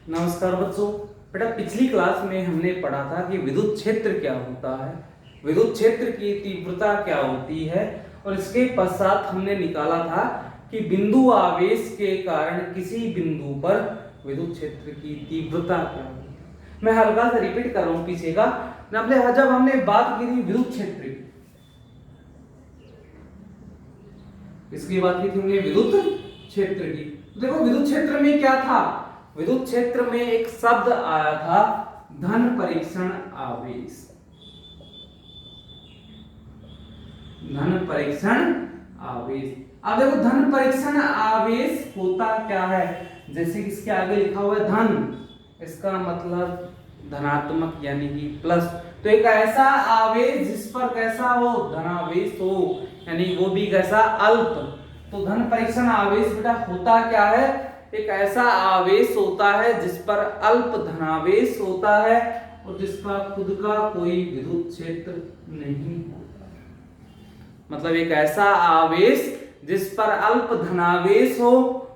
नमस्कार बच्चों। बेटा पिछली क्लास में हमने पढ़ा था कि विद्युत क्षेत्र क्या होता है, विद्युत क्षेत्र की तीव्रता क्या होती है और इसके पश्चात हमने निकाला था कि बिंदु आवेश के कारण किसी बिंदु पर विद्युत क्षेत्र की तीव्रता क्या होती है। मैं हल्का सा रिपीट कर रहा हूं पीछे का। जब हमने बात की थी विद्युत क्षेत्र की, इसकी बात की थी हमने विद्युत क्षेत्र की। देखो विद्युत क्षेत्र में क्या था, विद्युत क्षेत्र में एक शब्द आया था धन परीक्षण आवेश। धन परीक्षण आवेश। अब देखो धन परीक्षण आवेश होता क्या है, जैसे कि इसके आगे लिखा हुआ है धन, इसका मतलब धनात्मक यानी कि प्लस। तो एक ऐसा आवेश जिस पर कैसा हो, धनावेश हो, यानी वो भी कैसा, अल्प। तो धन परीक्षण आवेश बेटा होता क्या है, एक ऐसा आवेश होता है जिस पर अल्प धनावेश होता है और जिसका खुद का कोई विद्युत क्षेत्र नहीं होता। मतलब एक ऐसा आवेश जिस पर अल्प धनावेश हो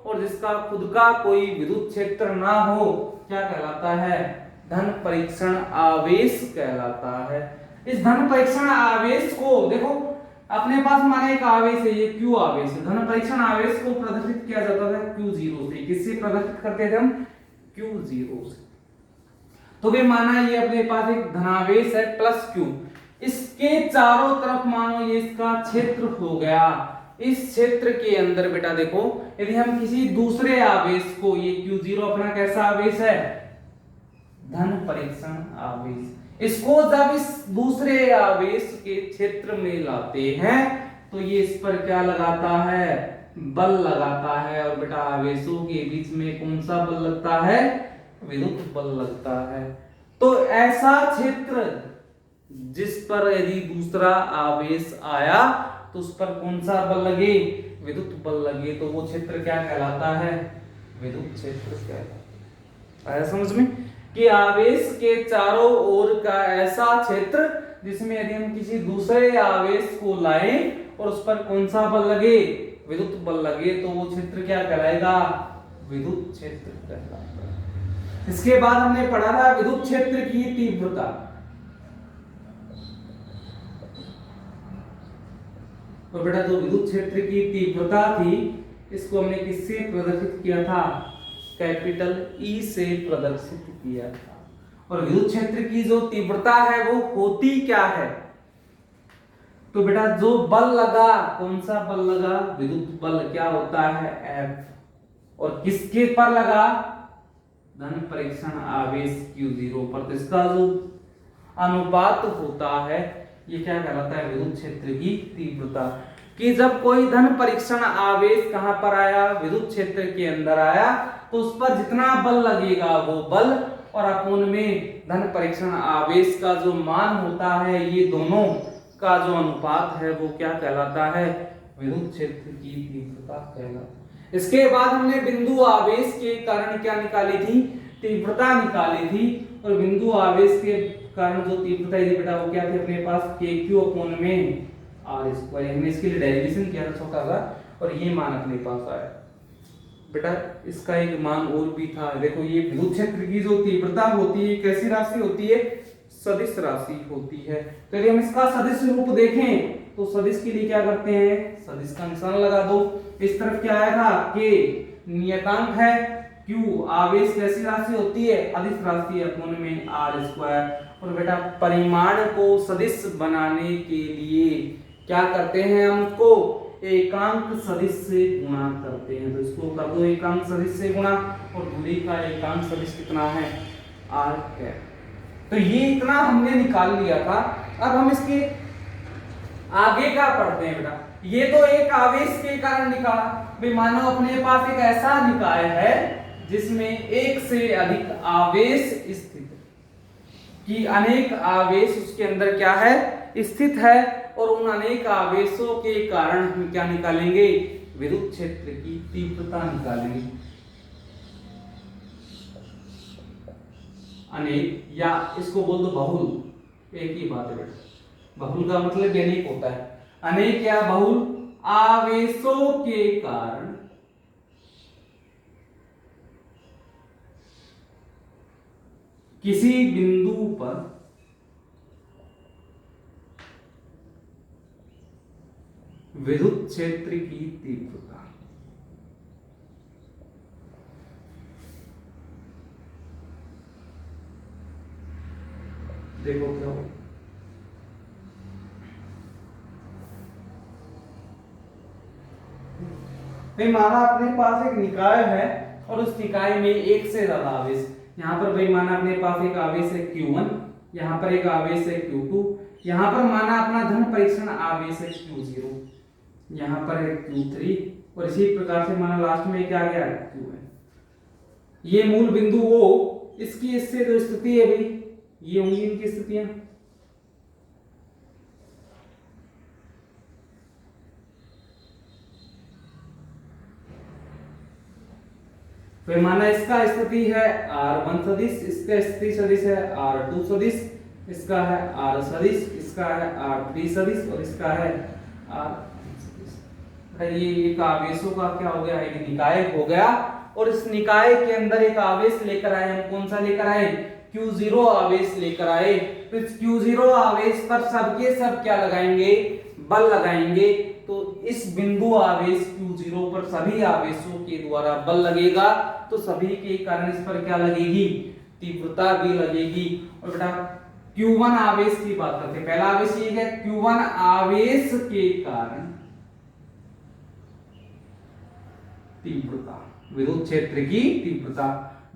और जिसका खुद का कोई विद्युत क्षेत्र ना हो, क्या कहलाता है, धन परीक्षण आवेश कहलाता है। इस धन परीक्षण आवेश को देखो, अपने पास माने एक आवेश है, ये Q आवेश है। धन परीक्षण आवेश को प्रदर्शित किया जाता था Q0 से। किससे प्रदर्शित करते थे हम, Q0 से। तो भी माना ये अपने पास एक धनावेश है प्लस Q, इसके चारों तरफ मानो ये इसका क्षेत्र हो गया। इस क्षेत्र के अंदर बेटा देखो, यदि हम किसी दूसरे आवेश को, ये Q0 अपना कैसा आवेश है, धन परीक्षण आवेश, इसको जब इस दूसरे आवेश के क्षेत्र में लाते हैं तो ये इस पर क्या लगाता है, बल लगाता है। और बेटा आवेशों के बीच में कौन सा बल लगता है, विद्युत बल लगता है। तो ऐसा क्षेत्र जिस पर यदि दूसरा आवेश आया तो उस पर कौन सा बल लगे, विद्युत बल लगे, तो वो क्षेत्र क्या कहलाता है, विद्युत क्षेत्र कहलाता है। आया समझ में कि आवेश के चारों ओर का ऐसा क्षेत्र जिसमें यदि हम किसी दूसरे आवेश को लाएं और उस पर कौन सा बल लगे, विद्युत बल लगे, तो वो क्षेत्र क्या कहलाएगा, विद्युत क्षेत्र कहलाता है। इसके बाद हमने पढ़ा था विद्युत क्षेत्र की तीव्रता। तो बेटा जो विद्युत क्षेत्र की तीव्रता थी, इसको हमने किससे प्रदर्शित किया था, कैपिटल E से प्रदर्शित किया था। और विद्युत क्षेत्र की जो तीव्रता है वो होती क्या है, तो बेटा जो बल लगा, कौन सा बल लगा, विद्युत बल क्या होता है, F। और किसके पर लगा, धन परीक्षण आवेश Q0 पर। तो इसका जो अनुपात होता है ये क्या कहलाता है, विद्युत क्षेत्र की तीव्रता। कि जब कोई धन परीक्षण आवेश कहां पर आया, विद्युत क्षेत्र के अंदर आया, तो उस पर जितना बल लगेगा वो बल और अपूर्ण में धन परीक्षण आवेश का जो मान होता है, ये दोनों का जो अनुपात है वो क्या कहलाता है, विद्युत क्षेत्र की तीव्रता कहलाता है। इसके बाद हमने बिंदु आवेश के कारण क्या निकाली थी, तीव्रता निकाली थी। और बिंदु आवेश के कारण जो तीव्रता थी बेटा वो क्या थी, अपने पास KQ अपूर्ण में R²। हमने इसके लिए डेरिवेशन किया था छोटा सा और ये मान अपने पास आया। बेटा इसका एक मान और भी था, देखो ये विद्युत क्षेत्र की जो तीव्रता होती है कैसी राशि होती है, सदिश राशि होती है। तो यदि हम इसका सदिश रूप देखें तो सदिश के लिए क्या करते हैं, सदिश का निशान लगा दो। इस तरफ क्या आया था, K नियतांक है, Q आवेश कैसी राशि होती है, अदिश राशि अपूर्ण में R²। और बेटा परिमाण को सदिश बनाने के लिए क्या करते हैं, हम उसको एकांक सदिश से गुणा करते हैं। तो इसको कर दो एकांक सदिश से गुणा, और दूरी का एकांक सदिश कितना है, R²। तो ये इतना हमने निकाल लिया था। अब हम इसके आगे का पढ़ते हैं बेटा। ये तो एक आवेश के कारण निकाला, भाई मानो अपने पास एक ऐसा निकाय है जिसमें एक से अधिक आवेश स्थित है, कि अनेक आवेश उसके अंदर क्या है, स्थित है। और उन अनेक आवेशों के कारण हम क्या निकालेंगे, विद्युत क्षेत्र की तीव्रता निकालेंगे। अनेक, या इसको बोल दो बहुल, एक ही बात है बेटा। बहुल का मतलब अनेक होता है, अनेक या बहुल आवेशों के कारण किसी बिंदु पर विद्युत क्षेत्र की तीव्रता, देखो क्या हो, भाई माना अपने पास एक निकाय है और उस निकाय में एक से ज्यादा आवेश, यहाँ पर भाई माना अपने पास एक आवेश है Q1, यहाँ पर एक आवेश है Q2, यहाँ पर माना अपना धन परीक्षण आवेश है Q0, यहाँ पर है Q3 और इसी प्रकार से माना लास्ट में क्या आ गया Qn। ये मूल बिंदु O, इसकी इससे जो स्थिति है भाई ये होंगी इनकी स्थितियां। फिर माना इसका स्थिति है R1 सदिश, इसका स्थिति सदिश है R2 सदिश, इसका है R सदिश, इसका है R3 सदिश और इसका है R सदिश। ये एक आवेशों का क्या हो गया, एक निकाय हो गया और इस निकाय के अंदर एक आवेश लेकर आए हम। कौन सा लेकर आए, Q0 आवेश लेकर आए। तो इस Q0 आवेश पर सबके सब क्या लगाएंगे, बल लगाएंगे। तो इस बिंदु आवेश Q0 पर सभी आवेशों के द्वारा बल लगेगा, तो सभी के कारण इस पर क्या लगेगी, तीव्रता भी लगेगी। और बेटा Q1 आवेश की बात करते हैं, पहला आवेश ये है Q1 आवेश के कारण तीव्रता, विद्युत क्षेत्र की तीव्रता।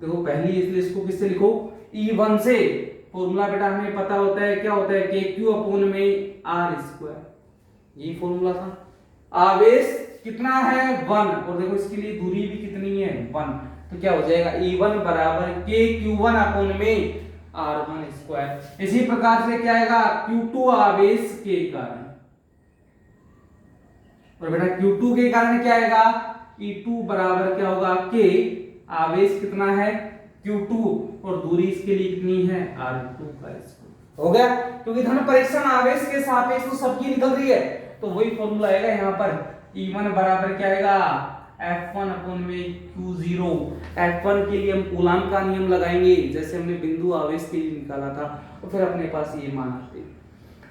देखो पहली, इसलिए इसको किससे लिखो, E1 से। फॉर्मूला बेटा हमें पता होता है, क्या होता है, KQ अपॉन में R², ये फॉर्मूला था। आवेश कितना है 1 और देखो इसके लिए दूरी भी कितनी है 1, तो क्या हो जाएगा E1 बराबर KQ1 अपॉन में R1²। इसी प्रकार से क्या आएगा Q2 आवेश के कारण, और बेटा Q2 के कारण क्या आएगा E2 बराबर क्या होगा K, आवेश कितना है Q2 और दूरी इसके लिए कितनी है R2²। हो गया, क्योंकि धन परीक्षण आवेश के सापेक्ष तो सबकी निकल रही है, तो वही फॉर्मूला आएगा यहाँ पर। E1 बराबर क्या आएगा F1 अपॉन में Q0। F1 के लिए हम कूलाम का नियम लगाएंगे, जैसे हमने बिंदु आवेश के लिए निकाला था, और फिर अपने पास ये मान आते हैं।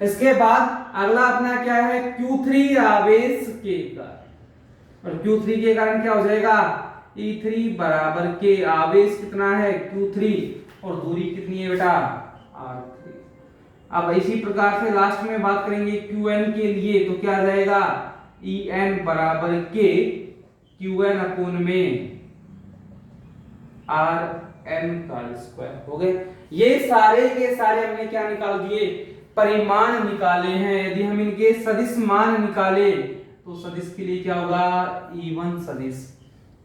इसके बाद अगला अपना क्या है Q3 आवेश के कारण, और Q3 के कारण क्या हो जाएगा E3 बराबर के, आवेश कितना है Q3 और दूरी कितनी है बेटा R3। अब इसी प्रकार से लास्ट में बात करेंगे Qn के लिए, तो क्या आ जाएगा En बराबर के Qn अपॉन में Rn²। हो गए, ये सारे के सारे हमने क्या निकाल दिए, परिमाण निकाले हैं। यदि हम इनके सदिश मान निकाले तो सदिश के लिए क्या होगा E1 सदिश,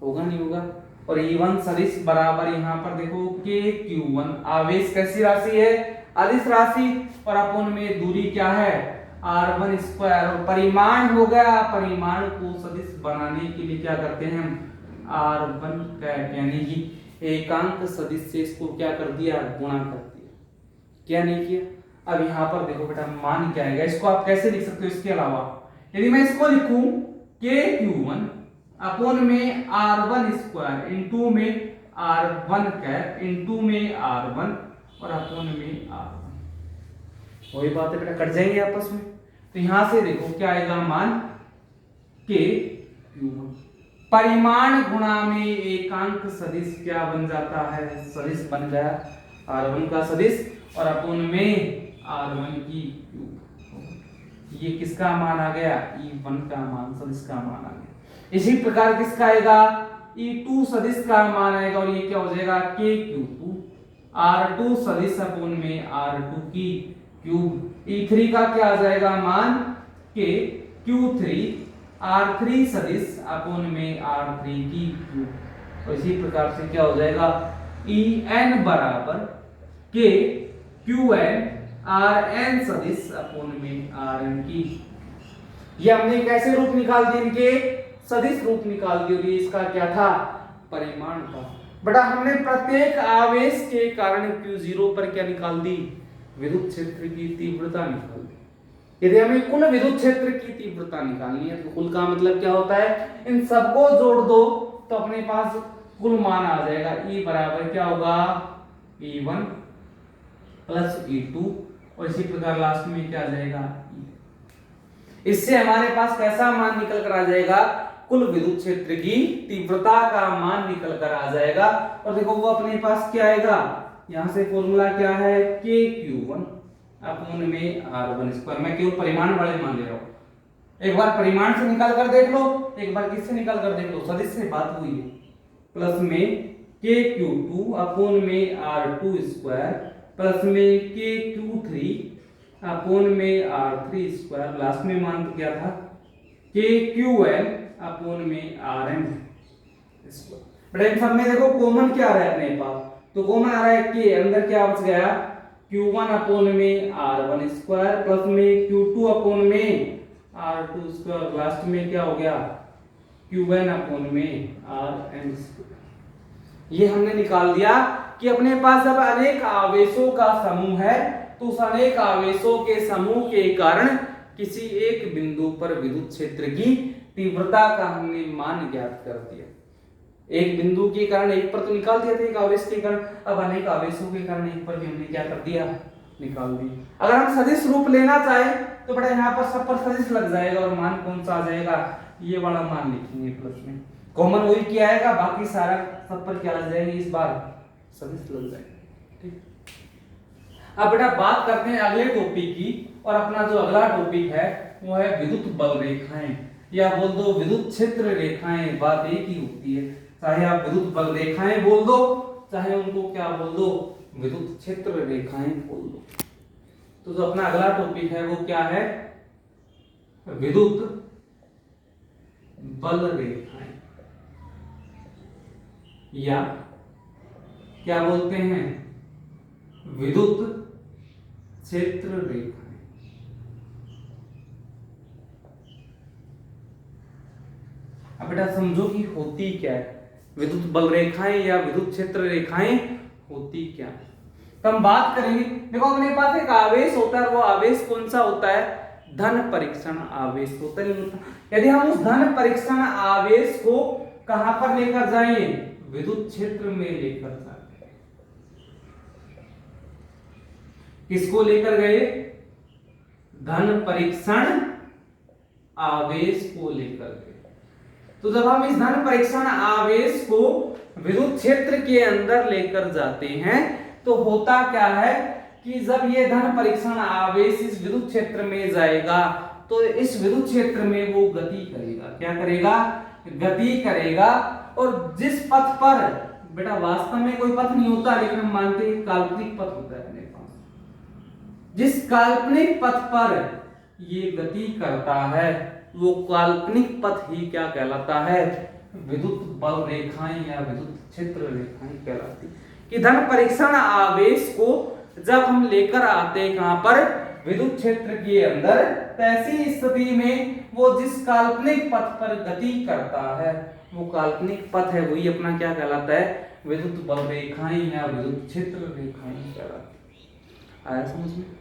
होगा नहीं होगा, और E1 सदिश बराबर यहाँ पर देखो के Q1, आवेश कैसी राशि है अदिश राशि, और अपन में दूरी क्या है R1², और परिमाण हो गया, परिमाण को सदिश बनाने के लिए क्या करते हैं हम R1 यानी कि एकांक सदिश से इसको क्या कर दिया गुणा कर दिया, क्या नहीं किया। अब यहाँ पर देखो बेटा मान क्या आएगा, इसको आप कैसे लिख सकते हो, इसके अलावा यदि मैं इसको लिखूं KQ1 अपॉन में R1² इंटू में R1 इंटू में R1 और अपॉन में R1, वही बात है बेटा, कट जाएंगे आपस में। तो यहां से देखो क्या आएगा मान KQ1, परिमाण गुणा में एकांक सदिश क्या बन जाता है, सदिश बन गया R1 का सदिश और अपॉन में R1 की क्यूब। ये किसका मान आ गया E1 का मान, सदिश का मान आ गया। इसी प्रकार किसका आएगा E2 सदिश का मान आएगा, और ये क्या हो जाएगा KQ2 R2 सदिश अपॉन में R2 की क्यूब। E3 का क्या आ जाएगा मान KQ3 R3 सदिश अपॉन में R3 की क्यूब। और इसी प्रकार से क्या हो जाएगा En बराबर KQn Rn सदिश अपॉन में Rn की। ये हमने कैसे रूप निकाल दिए, इनके सदिश रूप निकाल दिए, और ये इसका क्या था परिमाण था। बटा हमने प्रत्येक आवेश के कारण Q0 पर क्या निकाल दी, विद्युत क्षेत्र की तीव्रता निकाल दी। यदि हमें कुल विद्युत क्षेत्र की तीव्रता निकालनी है, तो कुल का मतलब क्या होता है, इन सबको जोड़ दो तो अपने पास कुल मान आ जाएगा। E बराबर क्या होगा E1 प्लस E2 और इसी प्रकार लास्ट में क्या आ जाएगा E। इससे हमारे पास कैसा मान निकल कर आ जाएगा, कुल विद्युत क्षेत्र की तीव्रता का मान निकल कर आ जाएगा। और देखो वो अपने पास क्या आएगा, यहां से फॉर्मूला क्या है, KQ1 अपॉन में R1 स्क्वायर। मैं केवल परिमाण वाले मान ले रहा हूं, एक बार परिमाण से निकाल कर देख लो, एक बार किससे निकाल कर देख लो, सदिश से बात हुई है। प्लस में KQ2 अपॉन में R2 स्क्वायर प्लस में KQ3 अपॉन में R3 स्क्वायर, लास्ट में मान क्या था KQN अपॉन में RM स्क्वायर। बेटा इन सब में देखो कॉमन क्या आ रहा है अपने पास, तो कॉमन आ रहा है कि अंदर क्या बच गया Q1 अपॉन में R1 स्क्वायर प्लस में Q2 अपॉन में R2 स्क्वायर, लास्ट में क्या हो गया Qn अपॉन में Rn स्क्वायर। ये हमने निकाल दिया कि अपने पास जब अनेक आवेशों का समूह है तो उस अनेक आवेशों के समूह के कारण किसी एक बिंदु पर विद्युत क्षेत्र की तीव्रता का हमने मान ज्ञात कर दिया। एक बिंदु के कारण एक पर तो निकाल दिया था, एक आवेश के कारण, अब अनेक आवेशों के कारण एक पर भी हमने क्या कर दिया, निकाल दिया। अगर हम सदिश रूप लेना चाहें तो बड़ा यहाँ पर सब पर सदिश लग जाएगा और मान कौन सा आ जाएगा, ये वाला मान लिखेंगे प्लस में, कॉमन वही किया आएगा, बाकी सारा सब पर क्या लग जाएंगे, इस बार सदिश लग जाएंगे। ठीक, अब बेटा बात करते हैं अगले टॉपिक की, और अपना जो अगला टॉपिक है वो है विद्युत बल रेखाएं, या बोल दो विद्युत क्षेत्र रेखाएं, बात एक ही होती है, चाहे आप विद्युत बल रेखाएं बोल दो चाहे उनको क्या बोल दो, विद्युत क्षेत्र रेखाएं बोल दो। तो जो अपना अगला टॉपिक है वो क्या है, विद्युत बल रेखाएं, या क्या बोलते हैं, विद्युत क्षेत्र रेखाएं। अब बेटा समझो कि होती क्या है, विद्युत बल रेखाएं या विद्युत क्षेत्र रेखाएं होती क्या है। तो हम बात करेंगे, देखो अपने पास एक आवेश होता है, वो आवेश कौन सा होता है, धन परीक्षण आवेश होता है, नहीं होता। यदि हम उस धन परीक्षण आवेश को कहां पर लेकर जाएं, विद्युत क्षेत्र में लेकर जाएं। किसको लेकर गए, धन परीक्षण आवेश को लेकर गए। तो जब हम इस धन परीक्षण आवेश को विद्युत क्षेत्र के अंदर लेकर जाते हैं तो होता क्या है कि जब ये धन परीक्षण आवेश इस विद्युत क्षेत्र में जाएगा तो इस विद्युत क्षेत्र में वो गति करेगा, क्या करेगा, गति करेगा। और जिस पथ पर, बेटा वास्तव में कोई पथ नहीं होता लेकिन हम मानते हैं काल्पनिक पथ होता है अपने पास, जिस काल्पनिक पथ पर ये गति करता है वो काल्पनिक पथ ही क्या कहलाता है, विद्युत बल रेखाएं या विद्युत क्षेत्र रेखाएं कहलाती। कि धन परीक्षण आवेश को जब हम लेकर आते हैं कहां पर, विद्युत क्षेत्र के अंदर, ऐसी स्थिति में वो जिस काल्पनिक पथ पर गति करता है वो काल्पनिक पथ है, वही अपना क्या कहलाता है, विद्युत बल रेखाएं या विद्युत क्षेत्र रेखाएं कहलाती। आया समझ में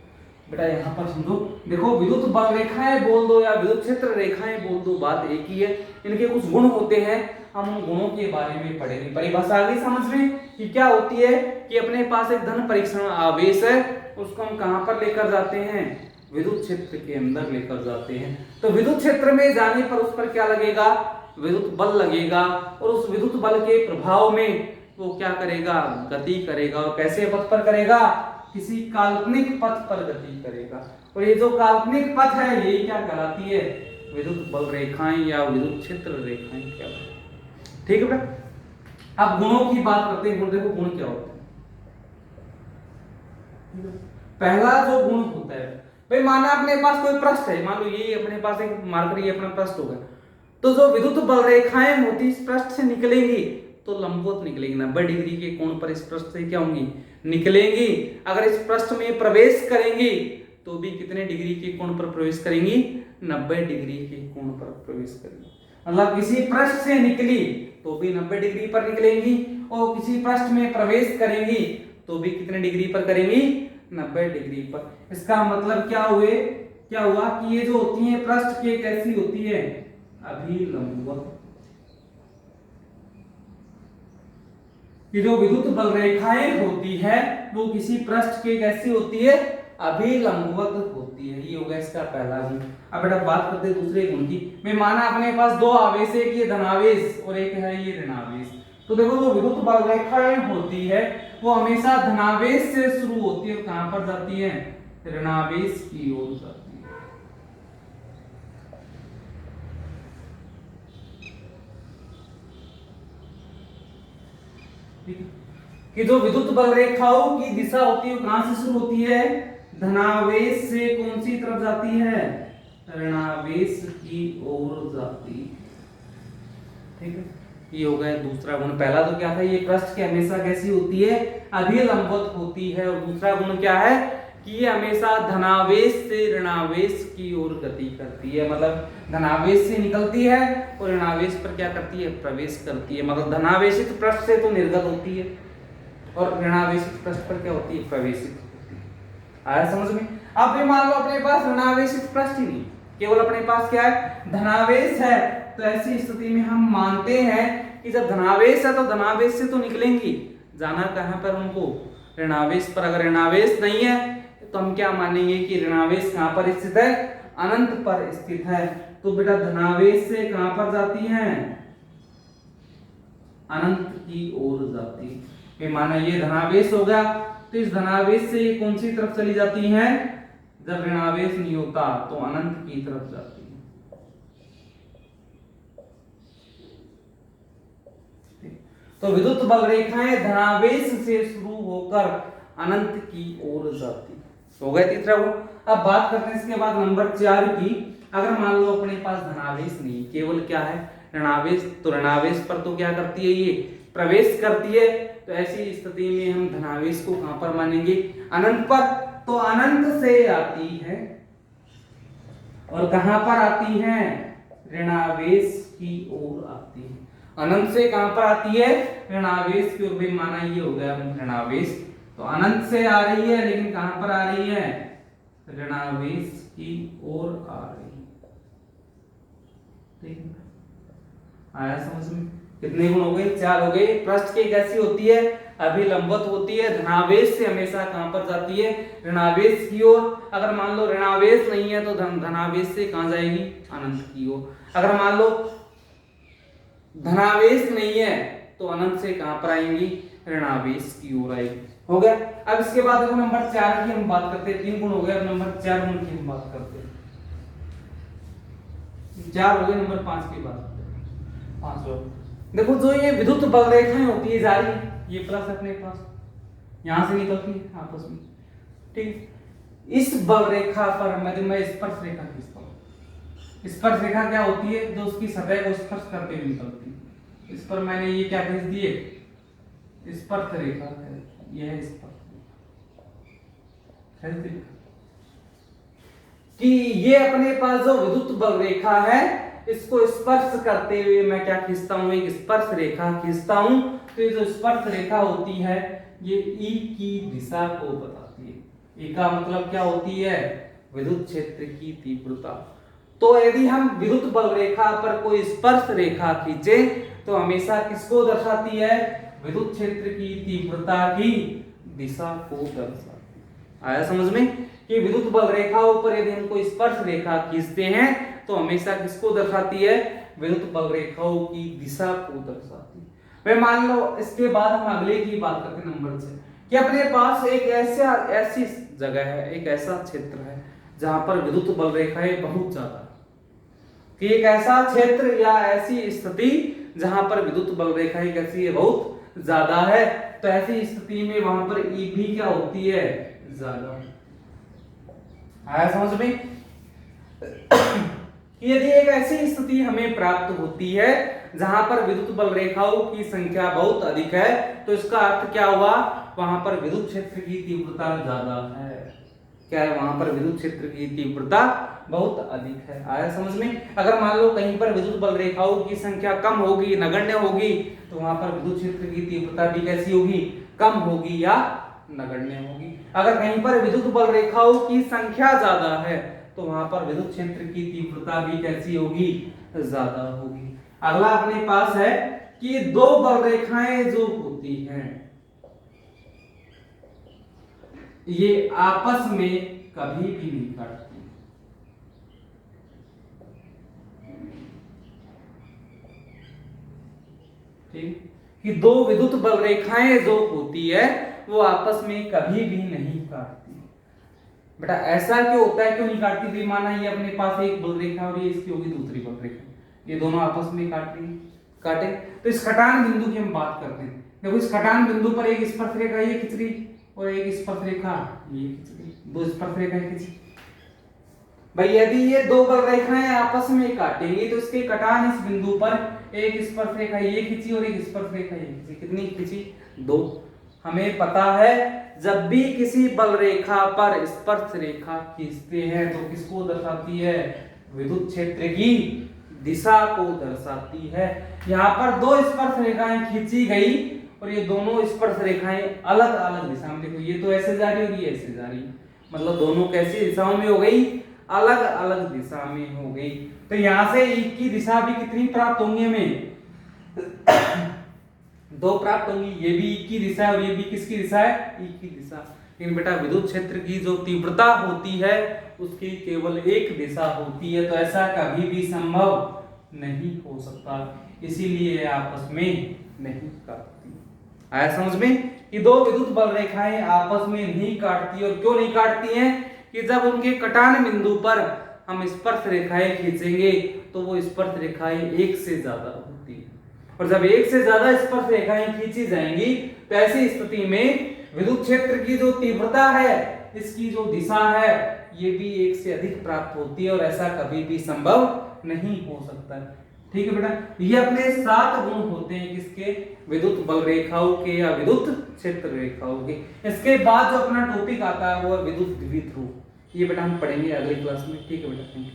बेटा, यहाँ पर समझो, देखो विद्युत बल रेखाएं बोल दो या विद्युत क्षेत्र रेखाएं बोल दो, बात एक ही है। इनके कुछ गुण होते हैं, हम उन गुणों के बारे में पढ़ेंगे। परिभाषा आ गई समझ में कि क्या होती है, कि अपने पास एक धन परीक्षण आवेश है, उसको हम कहां पर लेकर जाते हैं, विद्युत क्षेत्र के अंदर लेकर जाते हैं। तो विद्युत क्षेत्र में जाने पर उस पर क्या लगेगा, विद्युत बल लगेगा, और उस विद्युत बल के प्रभाव में वो क्या करेगा, गति करेगा। और कैसे पथ पर करेगा, किसी काल्पनिक पथ पर गति करेगा। और ये जो काल्पनिक पथ है यही क्या कहलाती है, विद्युत बल रेखाएं या विद्युत क्षेत्र रेखाएं कहलाती है। ठीक है बेटा, अब गुणों की बात करते हैं। गुण देखो, गुण क्या होते हैं। पहला जो गुण होता है, भाई माना अपने पास कोई पृष्ठ है, मान लो ये अपने पास एक मार्कर, ये अपना पृष्ठ होगा, तो जो विद्युत बल रेखाएं होती इस पृष्ठ से निकलेंगी तो लंबवत निकलेंगी, 90 डिग्री के कोण पर इस पृष्ठ से क्या होंगी, निकलेंगी। अगर इस पृष्ठ में प्रवेश करेंगी तो भी कितने डिग्री के कोण पर प्रवेश करेंगी, 90 डिग्री के कोण पर प्रवेश करेंगी। मतलब किसी पृष्ठ से निकली तो भी 90 डिग्री पर निकलेंगी, और किसी पृष्ठ में प्रवेश करेंगी तो भी कितने डिग्री पर करेंगी, 90 डिग्री पर। इसका मतलब क्या हुआ कि ये जो होती है पृष्ठ के कैसी होती है, अभिलंबवत। कि जो विद्युत बल रेखाएं होती है वो किसी पृष्ठ के कैसी होती है, अभिलंबवत होती है। ये होगा इसका पहला गुण। अब बेटा बात करते हैं दूसरे गुण की। मैं माना अपने पास दो आवेश है, एक ये धनावेश और एक है ये ऋणावेश। तो देखो जो विद्युत बल रेखाएं होती है वो हमेशा धनावेश से शुरू होती है और कहां पर जाती है, ऋणावेश की ओर जाती है। ठीक है, कि जो विद्युत बल रेखाओं की दिशा होती है वो कहां से शुरू होती है, धनावेश से कौन सी तरफ जाती है, ऋणावेश की ओर जाती है। ठीक है, ये हो गया दूसरा गुण। पहला तो क्या था, ये पृष्ठ की हमेशा कैसी होती है, अभिलंबवत होती है। और दूसरा गुण क्या है कि ये हमेशा धनावेश से ऋणावेश की ओर गति करती है। मतलब धनावेश से निकलती है और ऋणावेश पर क्या करती है, प्रवेश करती है। मतलब धनावेशित पृष्ठ से तो निर्गत होती है और ऋणावेशित पृष्ठ पर क्या होती है, प्रवेशित होती है। आया समझ में। अब भी मान लो अपने पास ऋणावेशित पृष्ठ ही नहीं, केवल अपने पास क्या है, धनावेश है। तो ऐसी स्थिति में हम मानते हैं कि जब धनावेश है तो धनावेश से तो निकलेंगी, जाना कहां पर उनको, ऋणावेश पर। अगर ऋणावेश नहीं है तो हम क्या मानेंगे कि ऋणावेश कहां पर स्थित है, अनंत पर स्थित है। तो बेटा धनावेश से कहां पर जाती है, अनंत की ओर जाती है। माना ये धनावेश होगा तो इस धनावेश से ये कौन सी तरफ चली जाती है, जब ऋणावेश नहीं होता तो अनंत की तरफ जाती है। तो विद्युत बल रेखाएं धनावेश से शुरू होकर अनंत की ओर जाती। हो गया तीसरा गुण। अब बात करते हैं इसके बाद नंबर 4 की। अगर मान लो अपने पास धनावेश नहीं, केवल क्या है, ऋणावेश, तो ऋणावेश पर तो क्या करती है, ये प्रवेश करती है। तो ऐसी स्थिति में हम धनावेश को कहां पर मानेंगे, अनंत पर। तो अनंत से आती है और कहां पर आती है, ऋणावेश की ओर आती है। अनंत से कहां पर आती है, ऋणावेश की ओर। भी माना ये हो गया ऋणावेश, तो अनंत से आ रही है लेकिन कहां पर आ रही है, ऋणावेश की ओर आ रही है। ठीक है, आया समझ में। कितने गुण हो गए, 4 हो गए। पृष्ठ की कैसी होती है, अभिलंबवत होती है। धनावेश से हमेशा कहां पर जाती है, ऋणावेश की ओर। अगर मान लो ऋणावेश नहीं है तो धनावेश से कहां जाएगी, अनंत की ओर। अगर मान लो धनावेश नहीं है तो अनंत से कहां पर आएंगी, ऋणावेश की ओर आएगी। हो गया। अब इसके बाद देखो नंबर 4 की हम बात करते हैं। 3 गुण हो गए, अब नंबर 4 गुण की हम बात करते हैं। 4 हो गए, नंबर 5 की बात करते हैं। 5 देखो, जो ये विद्युत बल रेखाएं होती है जारी, ये प्लस अपने पास यहां से निकलती है आपस में। ठीक, इस बल रेखा पर मैं स्पर्श रेखा खींचता हूं। स्पर्श रेखा क्या होती है, जो उसकी सतह को स्पर्श करते हुए निकलती है। इस पर मैंने ये क्या खींच दिए, स्पर्श रेखा है, यह है स्पर्श कि ये अपने पास जो विद्युत बल रेखा है इसको स्पर्श करते हुए मैं क्या खींचता हूं, एक स्पर्श रेखा खींचता हूं। तो ये जो स्पर्श रेखा होती है ये ई की दिशा को बताती है। ई का मतलब क्या होती है, विद्युत क्षेत्र की तीव्रता। तो यदि हम विद्युत बल रेखा पर कोई स्पर्श रेखा खींचे तो हमेशा किसको दर्शाती है, विद्युत क्षेत्र की तीव्रता की दिशा को दर्शाती है। आया समझ में कि विद्युत बल रेखाओं पर यदि हम कोई स्पर्श रेखा खींचते हैं तो हमेशा किसको दर्शाती है, विद्युत बल रेखाओं की दिशा को दर्शाती है। वे मान लो इसके बाद हम अगले की बात करते हैं नंबर 6 कि अपने पास एक ऐसी जगह है, एक ऐसा क्षेत्र है जहां पर विद्युत बल रेखाएं बहुत ज्यादा, कि एक ऐसा क्षेत्र या ऐसी स्थिति जहां पर विद्युत बल रेखाएं कैसी है, बहुत ज्यादा है। तो ऐसी स्थिति में वहां पर ई भी क्या होती है, ज्यादा। आया समझ में। यदि एक ऐसी स्थिति हमें प्राप्त होती है जहां पर विद्युत बल रेखाओं की संख्या बहुत अधिक है तो इसका अर्थ क्या हुआ, वहां पर विद्युत क्षेत्र की तीव्रता ज्यादा है। क्या है, वहां पर विद्युत क्षेत्र की तीव्रता बहुत अधिक है। आया समझ में। अगर मान लो कहीं पर विद्युत बल रेखाओं की संख्या कम होगी, नगण्य होगी, तो वहां पर विद्युत क्षेत्र की तीव्रता भी कैसी होगी, कम होगी या नगण्य होगी। अगर कहीं पर विद्युत बल रेखाओं की संख्या ज्यादा है तो वहां पर विद्युत क्षेत्र की तीव्रता भी कैसी होगी, ज्यादा होगी। अगला अपने पास है कि दो बल रेखाएं जो होती हैं ये आपस में कभी भी नहीं काटती। ठीक, कि दो विद्युत बल रेखाएं जो होती है वो आपस में कभी भी नहीं काटती। बेटा ऐसा क्यों होता है, क्यों नहीं काटती? भी माना ये अपने पास एक बल रेखा और ये इसकी होगी दूसरी बल रेखा, ये दोनों आपस में काट रही काटे, तो इस कटान बिंदु की हम बात करते हैं। देखो इस कटान बिंदु पर एक स्पर्श रेखा ये खींच रही और एक स्पर्श रेखा ये खींच रही, दो स्पर्श रेखाएं खींची। भाई यदि ये दो बल रेखाएं आपस में काटेंगी तो इसके कटान इस बिंदु पर एक स्पर्श रेखा ये खींची और एक स्पर्श रेखा ये खींची, कितनी खींची? दो। हमें पता है जब भी किसी बल रेखा पर स्पर्श रेखा खींचते हैं तो किसको दर्शाती है? विद्युत क्षेत्र की दिशा को दर्शाती है। यहाँ पर दो स्पर्श रेखाएं खींची गई और ये दोनों स्पर्श रेखाएं अलग अलग दिशा में, देखो ये तो ऐसे जा रही और ये ऐसे जा रही, मतलब दोनों कैसी दिशाओं में हो गई? अलग अलग दिशा में हो गई। तो यहां से एक की दिशा भी कितनी प्राप्त होंगी हमें? दो प्राप्त होंगी, ये भी एक की दिशा है और ये भी किसकी दिशा है? एक की दिशा। लेकिन बेटा विद्युत क्षेत्र की जो तीव्रता होती है उसकी केवल एक दिशा होती है, तो ऐसा कभी भी संभव नहीं हो सकता, इसीलिए आपस में नहीं काटती। आया समझ में कि दो विद्युत बल रेखाएं आपस में नहीं काटती, और क्यों नहीं काटती हैं? कि जब उनके कटान बिंदु पर हम स्पर्श रेखाएं खींचेंगे तो वो स्पर्श रेखाएं एक से ज्यादा होती है, और जब एक से ज्यादा स्पर्श रेखाएं खींची जाएंगी तो ऐसी स्थिति में विद्युत क्षेत्र की जो तीव्रता है, इसकी जो दिशा है, ये भी एक से अधिक प्राप्त होती है, और ऐसा कभी भी संभव नहीं हो सकता है। ठीक है बेटा, ये अपने 7 गुण होते हैं किसके? विद्युत बल रेखाओं के या विद्युत क्षेत्र रेखाओं के। इसके बाद जो अपना टॉपिक आता है वो है विद्युत द्विध्रुव। ये बेटा हम पढ़ेंगे अगली क्लास में। ठीक है बेटा, थैंक यू।